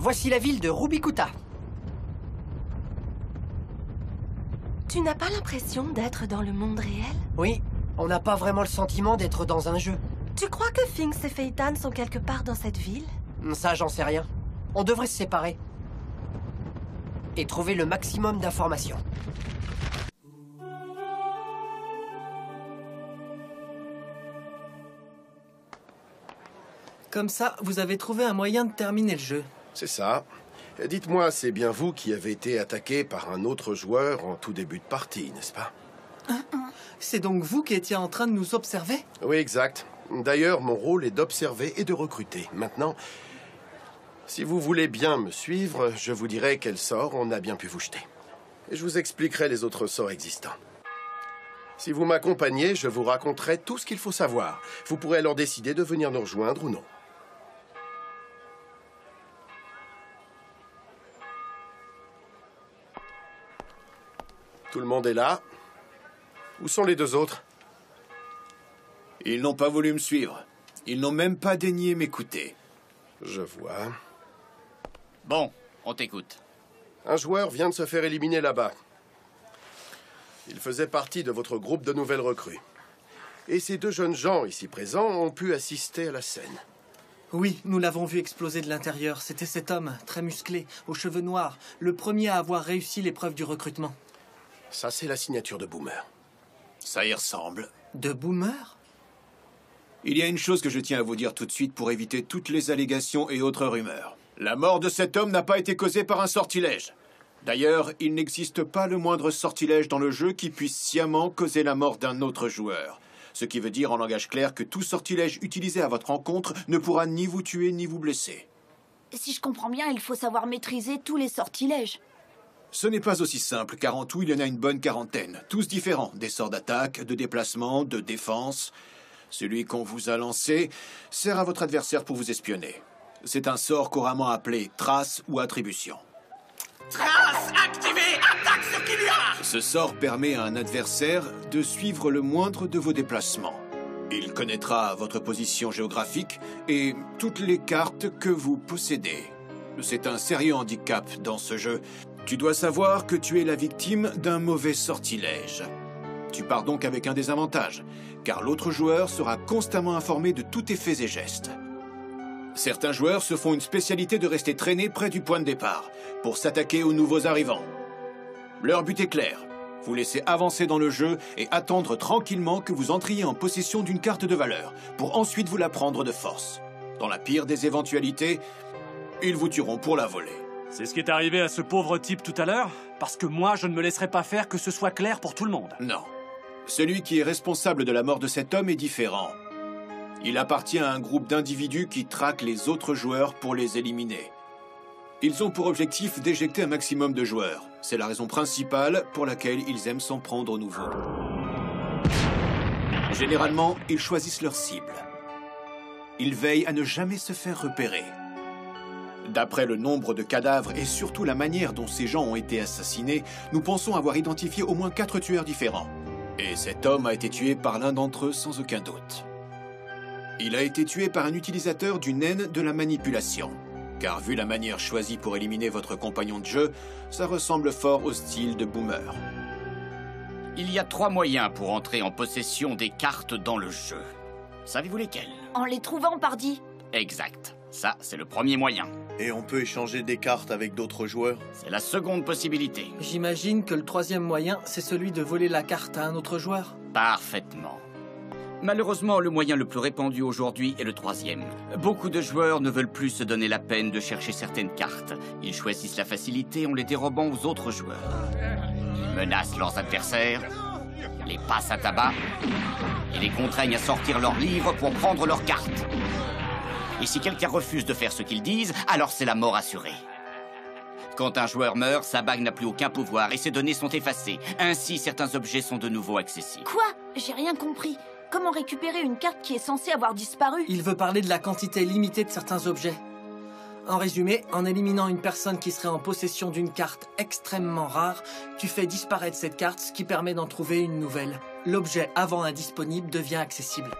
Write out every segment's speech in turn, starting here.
Voici la ville de Rubikuta. Tu n'as pas l'impression d'être dans le monde réel? Oui, on n'a pas vraiment le sentiment d'être dans un jeu. Tu crois que Finks et Phaeton sont quelque part dans cette ville? Ça, j'en sais rien. On devrait se séparer. Et trouver le maximum d'informations. Comme ça, vous avez trouvé un moyen de terminer le jeu. C'est ça. Dites-moi, c'est bien vous qui avez été attaqué par un autre joueur en tout début de partie, n'est-ce pas? C'est donc vous qui étiez en train de nous observer? Oui, exact. D'ailleurs, mon rôle est d'observer et de recruter. Maintenant, si vous voulez bien me suivre, je vous dirai quel sort on a bien pu vous jeter. Et je vous expliquerai les autres sorts existants. Si vous m'accompagnez, je vous raconterai tout ce qu'il faut savoir. Vous pourrez alors décider de venir nous rejoindre ou non. Tout le monde est là. Où sont les deux autres? Ils n'ont pas voulu me suivre. Ils n'ont même pas daigné m'écouter. Je vois. Bon, on t'écoute. Un joueur vient de se faire éliminer là-bas. Il faisait partie de votre groupe de nouvelles recrues. Et ces deux jeunes gens ici présents ont pu assister à la scène. Oui, nous l'avons vu exploser de l'intérieur. C'était cet homme, très musclé, aux cheveux noirs, le premier à avoir réussi l'épreuve du recrutement. Ça, c'est la signature de Boomer. Ça y ressemble. De Boomer? Il y a une chose que je tiens à vous dire tout de suite pour éviter toutes les allégations et autres rumeurs. La mort de cet homme n'a pas été causée par un sortilège. D'ailleurs, il n'existe pas le moindre sortilège dans le jeu qui puisse sciemment causer la mort d'un autre joueur. Ce qui veut dire en langage clair que tout sortilège utilisé à votre encontre ne pourra ni vous tuer ni vous blesser. Si je comprends bien, il faut savoir maîtriser tous les sortilèges. Ce n'est pas aussi simple, car en tout, il y en a une bonne quarantaine. Tous différents, des sorts d'attaque, de déplacement, de défense. Celui qu'on vous a lancé sert à votre adversaire pour vous espionner. C'est un sort couramment appelé trace ou attribution. Trace activée, attaque sur Kylia! Ce sort permet à un adversaire de suivre le moindre de vos déplacements. Il connaîtra votre position géographique et toutes les cartes que vous possédez. C'est un sérieux handicap dans ce jeu. Tu dois savoir que tu es la victime d'un mauvais sortilège. Tu pars donc avec un désavantage, car l'autre joueur sera constamment informé de tous tes faits et gestes. Certains joueurs se font une spécialité de rester traînés près du point de départ, pour s'attaquer aux nouveaux arrivants. Leur but est clair, vous laisser avancer dans le jeu et attendre tranquillement que vous entriez en possession d'une carte de valeur, pour ensuite vous la prendre de force. Dans la pire des éventualités, ils vous tueront pour la voler. C'est ce qui est arrivé à ce pauvre type tout à l'heure? Parce que moi, je ne me laisserai pas faire que ce soit clair pour tout le monde. Non. Celui qui est responsable de la mort de cet homme est différent. Il appartient à un groupe d'individus qui traquent les autres joueurs pour les éliminer. Ils ont pour objectif d'éjecter un maximum de joueurs. C'est la raison principale pour laquelle ils aiment s'en prendre aux nouveaux. Généralement, ils choisissent leur cible. Ils veillent à ne jamais se faire repérer. D'après le nombre de cadavres et surtout la manière dont ces gens ont été assassinés, nous pensons avoir identifié au moins 4 tueurs différents. Et cet homme a été tué par l'un d'entre eux sans aucun doute. Il a été tué par un utilisateur d'une haine de la manipulation. Car vu la manière choisie pour éliminer votre compagnon de jeu, ça ressemble fort au style de Boomer. Il y a 3 moyens pour entrer en possession des cartes dans le jeu. Savez-vous lesquels? En les trouvant, pardi. Exact. Ça, c'est le premier moyen. Et on peut échanger des cartes avec d'autres joueurs? C'est la seconde possibilité. J'imagine que le troisième moyen, c'est celui de voler la carte à un autre joueur? Parfaitement. Malheureusement, le moyen le plus répandu aujourd'hui est le troisième. Beaucoup de joueurs ne veulent plus se donner la peine de chercher certaines cartes. Ils choisissent la facilité en les dérobant aux autres joueurs. Ils menacent leurs adversaires, les passent à tabac et les contraignent à sortir leurs livres pour prendre leurs cartes. Et si quelqu'un refuse de faire ce qu'ils disent, alors c'est la mort assurée. Quand un joueur meurt, sa bague n'a plus aucun pouvoir et ses données sont effacées. Ainsi, certains objets sont de nouveau accessibles. Quoi? J'ai rien compris. Comment récupérer une carte qui est censée avoir disparu? Il veut parler de la quantité limitée de certains objets. En résumé, en éliminant une personne qui serait en possession d'une carte extrêmement rare, tu fais disparaître cette carte, ce qui permet d'en trouver une nouvelle. L'objet avant indisponible devient accessible.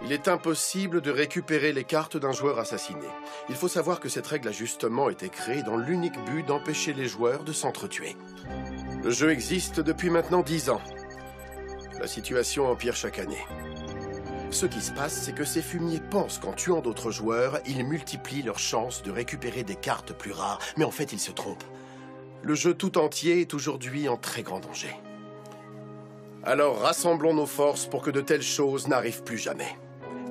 Il est impossible de récupérer les cartes d'un joueur assassiné. Il faut savoir que cette règle a justement été créée dans l'unique but d'empêcher les joueurs de s'entretuer. Le jeu existe depuis maintenant 10 ans. La situation empire chaque année. Ce qui se passe, c'est que ces fumiers pensent qu'en tuant d'autres joueurs, ils multiplient leurs chances de récupérer des cartes plus rares. Mais en fait, ils se trompent. Le jeu tout entier est aujourd'hui en très grand danger. Alors rassemblons nos forces pour que de telles choses n'arrivent plus jamais.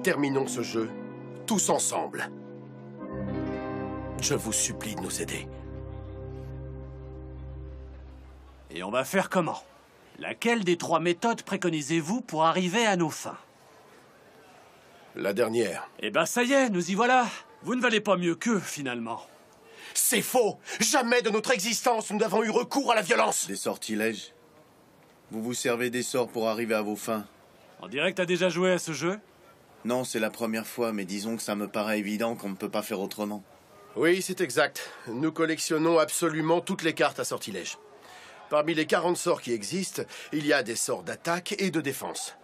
Terminons ce jeu, tous ensemble. Je vous supplie de nous aider. Et on va faire comment? Laquelle des 3 méthodes préconisez-vous pour arriver à nos fins? La dernière. Eh ben ça y est, nous y voilà. Vous ne valez pas mieux qu'eux, finalement. C'est faux! Jamais de notre existence nous n'avons eu recours à la violence! Des sortilèges. Vous vous servez des sorts pour arriver à vos fins. On dirait que t'as déjà joué à ce jeu? Non, c'est la première fois, mais disons que ça me paraît évident qu'on ne peut pas faire autrement. Oui, c'est exact. Nous collectionnons absolument toutes les cartes à sortilèges. Parmi les 40 sorts qui existent, il y a des sorts d'attaque et de défense.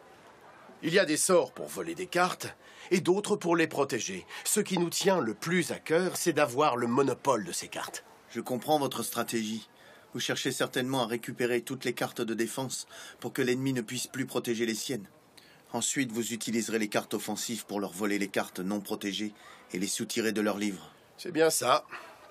Il y a des sorts pour voler des cartes et d'autres pour les protéger. Ce qui nous tient le plus à cœur, c'est d'avoir le monopole de ces cartes. Je comprends votre stratégie. Vous cherchez certainement à récupérer toutes les cartes de défense pour que l'ennemi ne puisse plus protéger les siennes. Ensuite, vous utiliserez les cartes offensives pour leur voler les cartes non protégées et les soutirer de leurs livres. C'est bien ça.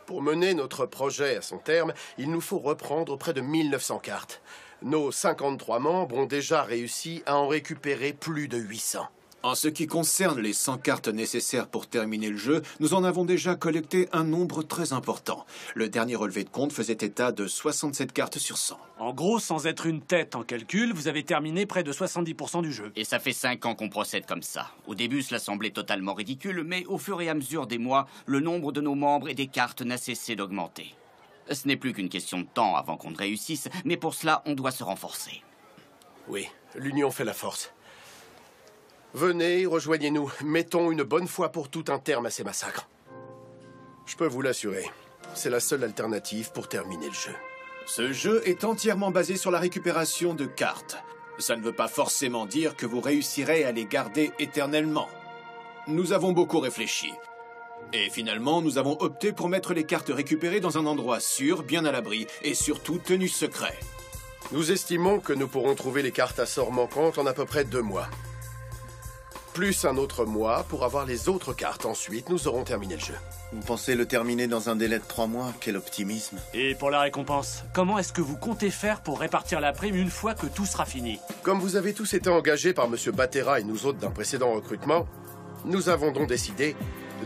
Pour mener notre projet à son terme, il nous faut reprendre près de 1900 cartes. Nos 53 membres ont déjà réussi à en récupérer plus de 800. En ce qui concerne les 100 cartes nécessaires pour terminer le jeu, nous en avons déjà collecté un nombre très important. Le dernier relevé de compte faisait état de 67 cartes sur 100. En gros, sans être une tête en calcul, vous avez terminé près de 70% du jeu. Et ça fait 5 ans qu'on procède comme ça. Au début, cela semblait totalement ridicule, mais au fur et à mesure des mois, le nombre de nos membres et des cartes n'a cessé d'augmenter. Ce n'est plus qu'une question de temps avant qu'on ne réussisse, mais pour cela, on doit se renforcer. Oui, l'union fait la force. Venez, rejoignez-nous. Mettons une bonne fois pour tout un terme à ces massacres. Je peux vous l'assurer, c'est la seule alternative pour terminer le jeu. Ce jeu est entièrement basé sur la récupération de cartes. Ça ne veut pas forcément dire que vous réussirez à les garder éternellement. Nous avons beaucoup réfléchi. Et finalement, nous avons opté pour mettre les cartes récupérées dans un endroit sûr, bien à l'abri, et surtout tenu secret. Nous estimons que nous pourrons trouver les cartes à sort manquantes en à peu près 2 mois. Plus un autre mois pour avoir les autres cartes. Ensuite, nous aurons terminé le jeu. Vous pensez le terminer dans un délai de 3 mois? Quel optimisme. Et pour la récompense, comment est-ce que vous comptez faire pour répartir la prime une fois que tout sera fini? Comme vous avez tous été engagés par M. Batera et nous autres d'un précédent recrutement, nous avons donc décidé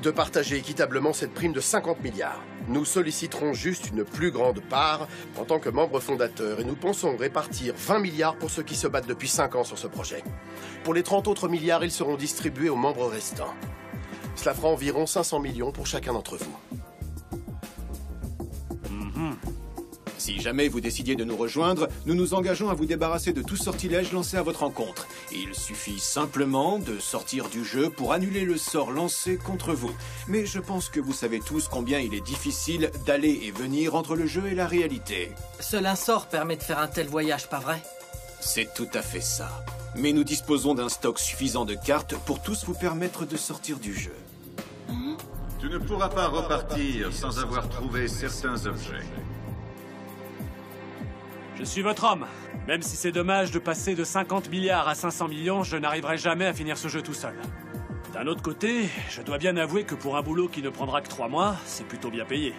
de partager équitablement cette prime de 50 milliards. Nous solliciterons juste une plus grande part en tant que membre fondateur et nous pensons répartir 20 milliards pour ceux qui se battent depuis 5 ans sur ce projet. Pour les 30 autres milliards, ils seront distribués aux membres restants. Cela fera environ 500 millions pour chacun d'entre vous. Si jamais vous décidiez de nous rejoindre, nous nous engageons à vous débarrasser de tout sortilège lancé à votre encontre. Il suffit simplement de sortir du jeu pour annuler le sort lancé contre vous. Mais je pense que vous savez tous combien il est difficile d'aller et venir entre le jeu et la réalité. Seul un sort permet de faire un tel voyage, pas vrai? C'est tout à fait ça. Mais nous disposons d'un stock suffisant de cartes pour tous vous permettre de sortir du jeu. Tu ne pourras pas repartir sans avoir trouvé certains objets. Je suis votre homme. Même si c'est dommage de passer de 50 milliards à 500 millions, je n'arriverai jamais à finir ce jeu tout seul. D'un autre côté, je dois bien avouer que pour un boulot qui ne prendra que 3 mois, c'est plutôt bien payé.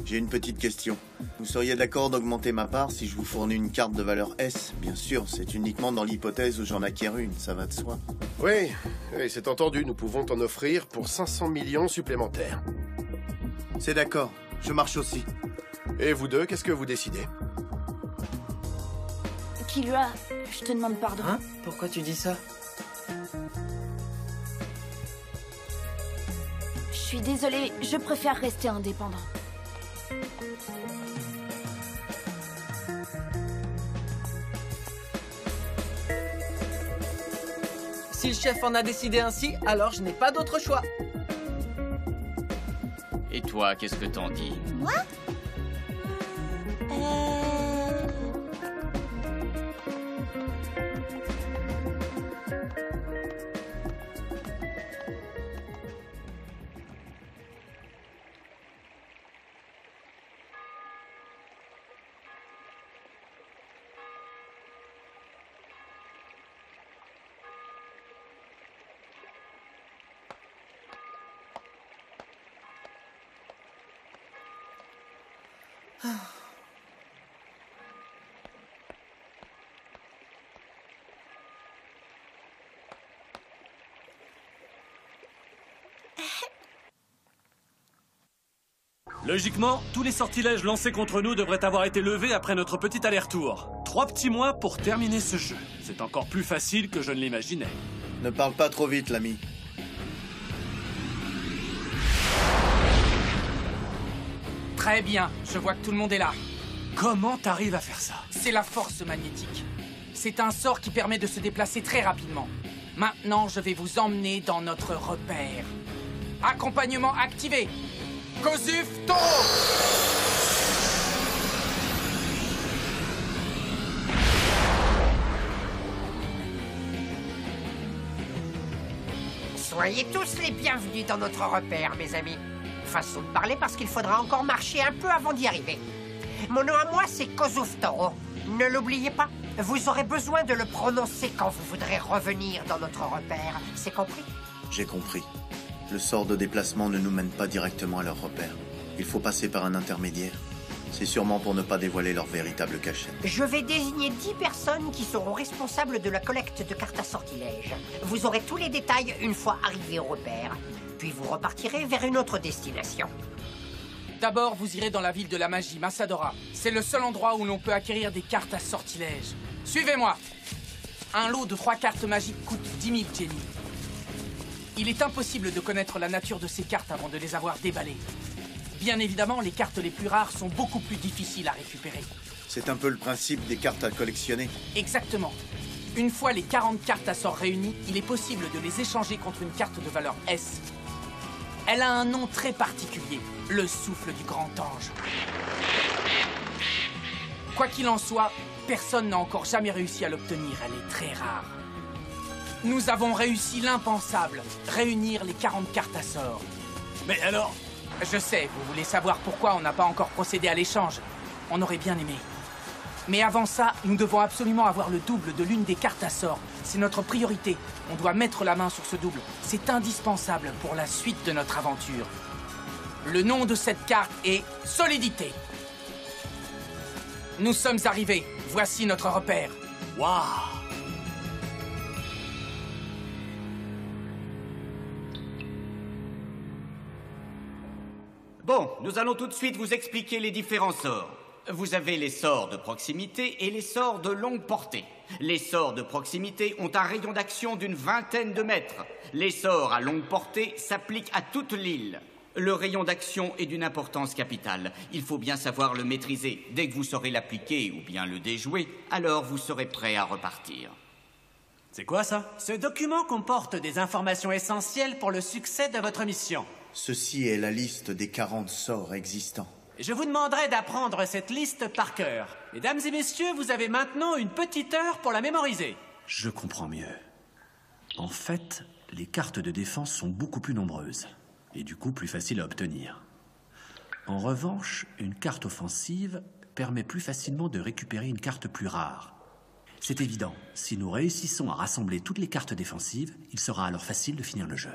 J'ai une petite question. Vous seriez d'accord d'augmenter ma part si je vous fournis une carte de valeur S? Bien sûr, c'est uniquement dans l'hypothèse où j'en acquiers une, ça va de soi. Oui, c'est entendu, nous pouvons t'en offrir pour 500 millions supplémentaires. C'est d'accord, je marche aussi. Et vous deux, qu'est-ce que vous décidez? Killua, je te demande pardon. Hein? Pourquoi tu dis ça? Je suis désolée, je préfère rester indépendant. Si le chef en a décidé ainsi, alors je n'ai pas d'autre choix. Et toi, qu'est-ce que t'en dis? Moi? Logiquement, tous les sortilèges lancés contre nous devraient avoir été levés après notre petit aller-retour. 3 petits mois pour terminer ce jeu. C'est encore plus facile que je ne l'imaginais. Ne parle pas trop vite, l'ami. Très bien, je vois que tout le monde est là. Comment t'arrives à faire ça? C'est la force magnétique. C'est un sort qui permet de se déplacer très rapidement. Maintenant, je vais vous emmener dans notre repère. Accompagnement activé. Kozuf Toro! Soyez tous les bienvenus dans notre repère, mes amis. Façon de parler parce qu'il faudra encore marcher un peu avant d'y arriver. Mon nom à moi, c'est Kozuf Toro. Ne l'oubliez pas, vous aurez besoin de le prononcer quand vous voudrez revenir dans notre repère. C'est compris? J'ai compris. Le sort de déplacement ne nous mène pas directement à leur repère. Il faut passer par un intermédiaire. C'est sûrement pour ne pas dévoiler leur véritable cachette. Je vais désigner 10 personnes qui seront responsables de la collecte de cartes à sortilèges. Vous aurez tous les détails une fois arrivés au repère. Puis vous repartirez vers une autre destination. D'abord, vous irez dans la ville de la magie, Massadora. C'est le seul endroit où l'on peut acquérir des cartes à sortilèges. Suivez-moi. Un lot de 3 cartes magiques coûte 10 000 jenny. Il est impossible de connaître la nature de ces cartes avant de les avoir déballées. Bien évidemment, les cartes les plus rares sont beaucoup plus difficiles à récupérer. C'est un peu le principe des cartes à collectionner. Exactement. Une fois les 40 cartes à sort réunies, il est possible de les échanger contre une carte de valeur S. Elle a un nom très particulier, le souffle du grand ange. Quoi qu'il en soit, personne n'a encore jamais réussi à l'obtenir, elle est très rare. Nous avons réussi l'impensable, réunir les 40 cartes à sort. Mais alors... Je sais, vous voulez savoir pourquoi on n'a pas encore procédé à l'échange. On aurait bien aimé. Mais avant ça, nous devons absolument avoir le double de l'une des cartes à sort. C'est notre priorité. On doit mettre la main sur ce double. C'est indispensable pour la suite de notre aventure. Le nom de cette carte est Solidité. Nous sommes arrivés. Voici notre repère. Waouh! Bon, nous allons tout de suite vous expliquer les différents sorts. Vous avez les sorts de proximité et les sorts de longue portée. Les sorts de proximité ont un rayon d'action d'une 20aine de mètres. Les sorts à longue portée s'appliquent à toute l'île. Le rayon d'action est d'une importance capitale. Il faut bien savoir le maîtriser. Dès que vous saurez l'appliquer ou bien le déjouer, alors vous serez prêt à repartir. C'est quoi ça? Ce document comporte des informations essentielles pour le succès de votre mission. Ceci est la liste des 40 sorts existants. Je vous demanderai d'apprendre cette liste par cœur. Mesdames et messieurs, vous avez maintenant une petite heure pour la mémoriser. Je comprends mieux. En fait, les cartes de défense sont beaucoup plus nombreuses, et du coup plus faciles à obtenir. En revanche, une carte offensive permet plus facilement de récupérer une carte plus rare. C'est évident, si nous réussissons à rassembler toutes les cartes défensives, il sera alors facile de finir le jeu.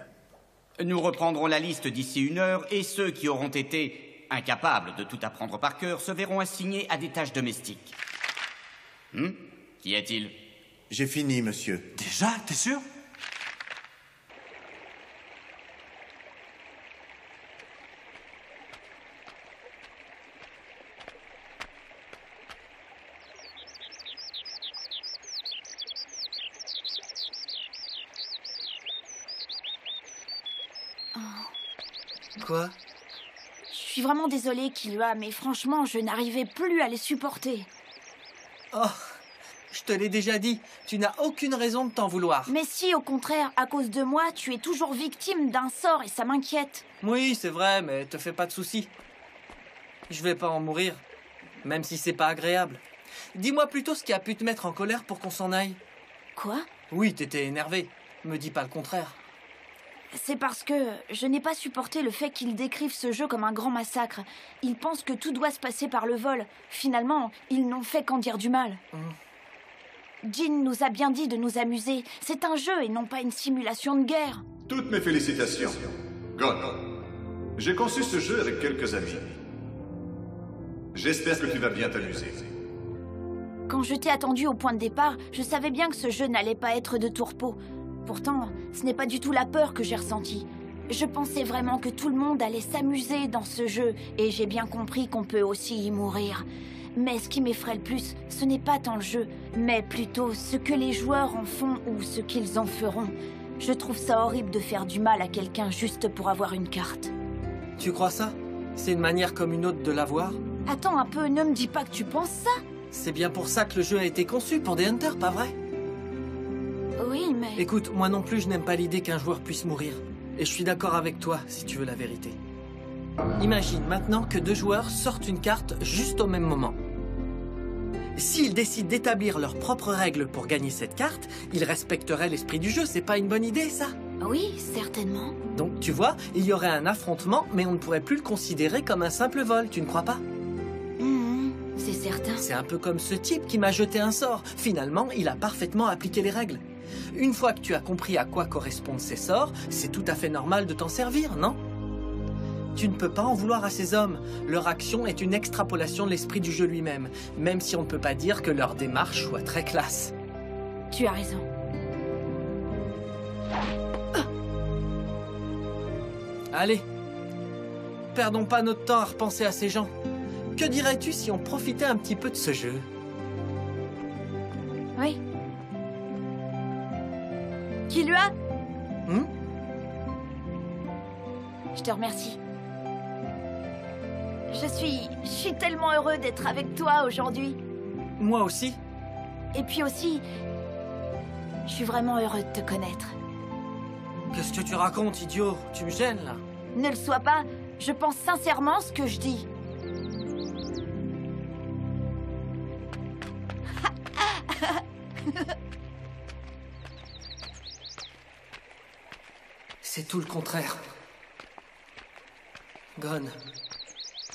Nous reprendrons la liste d'ici 1 heure et ceux qui auront été incapables de tout apprendre par cœur se verront assignés à des tâches domestiques. Qu'y a-t-il? J'ai fini, monsieur. Déjà? T'es sûr? Quoi? Je suis vraiment désolée, Killua, mais franchement, je n'arrivais plus à les supporter. Oh, je te l'ai déjà dit, tu n'as aucune raison de t'en vouloir. Mais si, au contraire, à cause de moi, tu es toujours victime d'un sort et ça m'inquiète. Oui, c'est vrai, mais te fais pas de soucis. Je vais pas en mourir, même si c'est pas agréable. Dis-moi plutôt ce qui a pu te mettre en colère pour qu'on s'en aille. Quoi? Oui, t'étais énervé. Me dis pas le contraire. C'est parce que je n'ai pas supporté le fait qu'ils décrivent ce jeu comme un grand massacre. Ils pensent que tout doit se passer par le vol. Finalement, ils n'ont fait qu'en dire du mal. Jin nous a bien dit de nous amuser. C'est un jeu et non pas une simulation de guerre. Toutes mes félicitations. Gon, j'ai conçu ce jeu avec quelques amis. J'espère que tu vas bien t'amuser. Quand je t'ai attendu au point de départ, je savais bien que ce jeu n'allait pas être de tout repos. Pourtant, ce n'est pas du tout la peur que j'ai ressentie. Je pensais vraiment que tout le monde allait s'amuser dans ce jeu, et j'ai bien compris qu'on peut aussi y mourir. Mais ce qui m'effraie le plus, ce n'est pas tant le jeu, mais plutôt ce que les joueurs en font ou ce qu'ils en feront. Je trouve ça horrible de faire du mal à quelqu'un juste pour avoir une carte. Tu crois ça? C'est une manière comme une autre de l'avoir? Attends un peu, ne me dis pas que tu penses ça. C'est bien pour ça que le jeu a été conçu, pour des hunters, pas vrai? Oui, mais... Écoute, moi non plus je n'aime pas l'idée qu'un joueur puisse mourir. Et je suis d'accord avec toi, si tu veux la vérité. Imagine maintenant que deux joueurs sortent une carte juste au même moment. S'ils décident d'établir leurs propres règles pour gagner cette carte, ils respecteraient l'esprit du jeu, c'est pas une bonne idée, ça? Oui, certainement. Donc, tu vois, il y aurait un affrontement, mais on ne pourrait plus le considérer comme un simple vol, tu ne crois pas? C'est certain. C'est un peu comme ce type qui m'a jeté un sort. Finalement, il a parfaitement appliqué les règles. Une fois que tu as compris à quoi correspondent ces sorts, c'est tout à fait normal de t'en servir, non? Tu ne peux pas en vouloir à ces hommes. Leur action est une extrapolation de l'esprit du jeu lui-même, même si on ne peut pas dire que leur démarche soit très classe. Tu as raison. Allez, perdons pas notre temps à repenser à ces gens. Que dirais-tu si on profitait un petit peu de ce jeu? Oui. Qui lui a? Je te remercie. Je suis tellement heureux d'être avec toi aujourd'hui. Moi aussi. Et puis aussi, je suis vraiment heureux de te connaître. Qu'est-ce que tu racontes, idiot? Tu me gênes, là. Ne le sois pas, je pense sincèrement ce que je dis. C'est tout le contraire. Gon,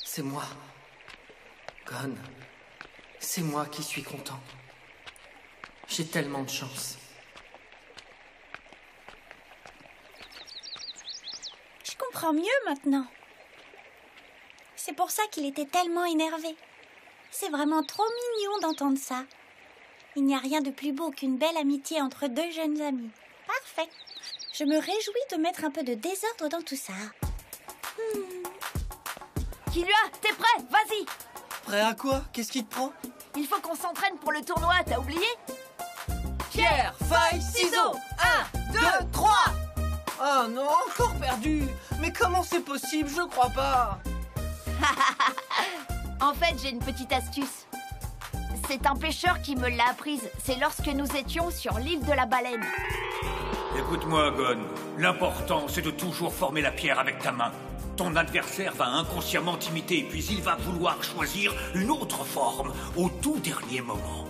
c'est moi. Gon, c'est moi qui suis content. J'ai tellement de chance. Je comprends mieux maintenant. C'est pour ça qu'il était tellement énervé. C'est vraiment trop mignon d'entendre ça. Il n'y a rien de plus beau qu'une belle amitié entre deux jeunes amis. Parfait. Je me réjouis de mettre un peu de désordre dans tout ça. Killua, t'es prêt? Vas-y! Prêt à quoi? Qu'est-ce qui te prend? Il faut qu'on s'entraîne pour le tournoi, t'as oublié? Pierre, feuille, ciseaux! 1, 2, 3! Oh non, encore perdu! Mais comment c'est possible? Je crois pas! En fait, j'ai une petite astuce. C'est un pêcheur qui me l'a apprise. C'est lorsque nous étions sur l'île de la Baleine. Écoute-moi, Gon. L'important, c'est de toujours former la pierre avec ta main. Ton adversaire va inconsciemment t'imiter, puis il va vouloir choisir une autre forme au tout dernier moment.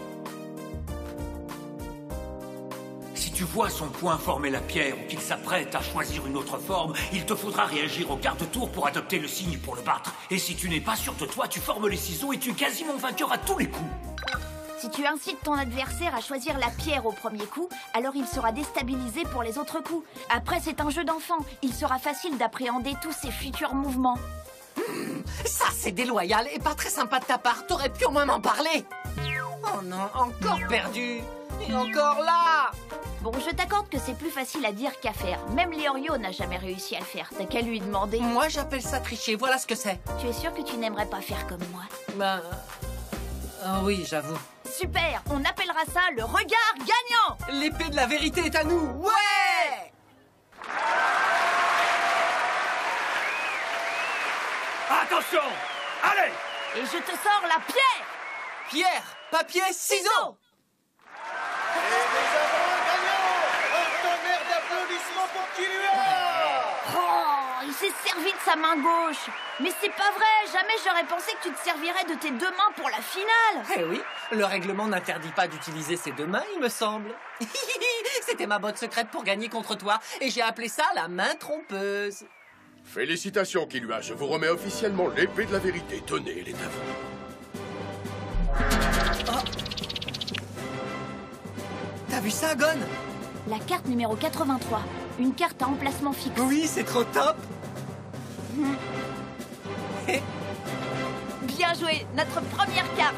Si tu vois son poing former la pierre ou qu'il s'apprête à choisir une autre forme, il te faudra réagir au quart de tour pour adopter le signe pour le battre. Et si tu n'es pas sûr de toi, tu formes les ciseaux et tu es quasiment vainqueur à tous les coups. Si tu incites ton adversaire à choisir la pierre au premier coup, alors il sera déstabilisé pour les autres coups. Après, c'est un jeu d'enfant. Il sera facile d'appréhender tous ses futurs mouvements. Ça, c'est déloyal et pas très sympa de ta part. T'aurais pu au moins m'en parler. Oh non, encore perdu. Et encore là. Bon, je t'accorde que c'est plus facile à dire qu'à faire. Même Leorio n'a jamais réussi à le faire. T'as qu'à lui demander. Moi, j'appelle ça tricher. Voilà ce que c'est. Tu es sûr que tu n'aimerais pas faire comme moi? Ben... Ah oui, j'avoue. Super, on appellera ça le regard gagnant. L'épée de la vérité est à nous. Ouais! Attention! Allez! Et je te sors la pierre! Pierre, papier, ciseaux! Et nous avons un gagnant! Un tonnerre d'applaudissements pour Killua! Oh, il s'est servi de sa main gauche. Mais c'est pas vrai, jamais j'aurais pensé que tu te servirais de tes deux mains pour la finale. Eh oui, le règlement n'interdit pas d'utiliser ses deux mains, il me semble. C'était ma botte secrète pour gagner contre toi, et j'ai appelé ça la main trompeuse. Félicitations, Killua, je vous remets officiellement l'épée de la vérité. Tenez, elle est à vous. Oh. T'as vu ça, Gon? La carte numéro 83, une carte à emplacement fixe. Oui, c'est trop top. Bien joué, notre première carte.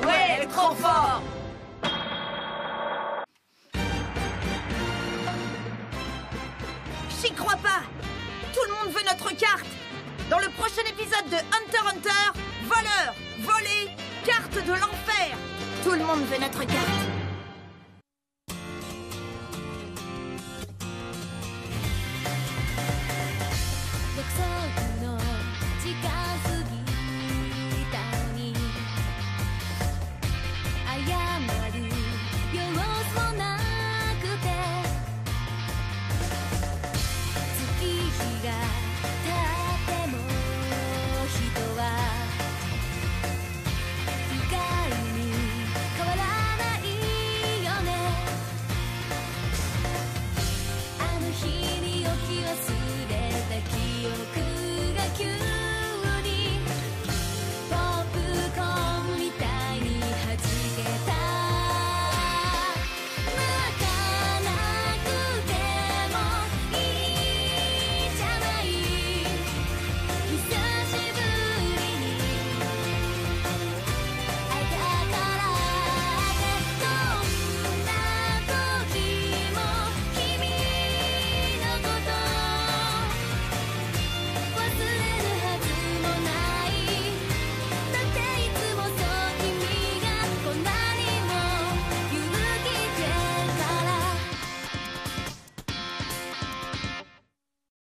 Ouais, trop fort. J'y crois pas. Tout le monde veut notre carte. Dans le prochain épisode de Hunter x Hunter, voleur, volé, carte de l'enfer. Tout le monde veut notre carte.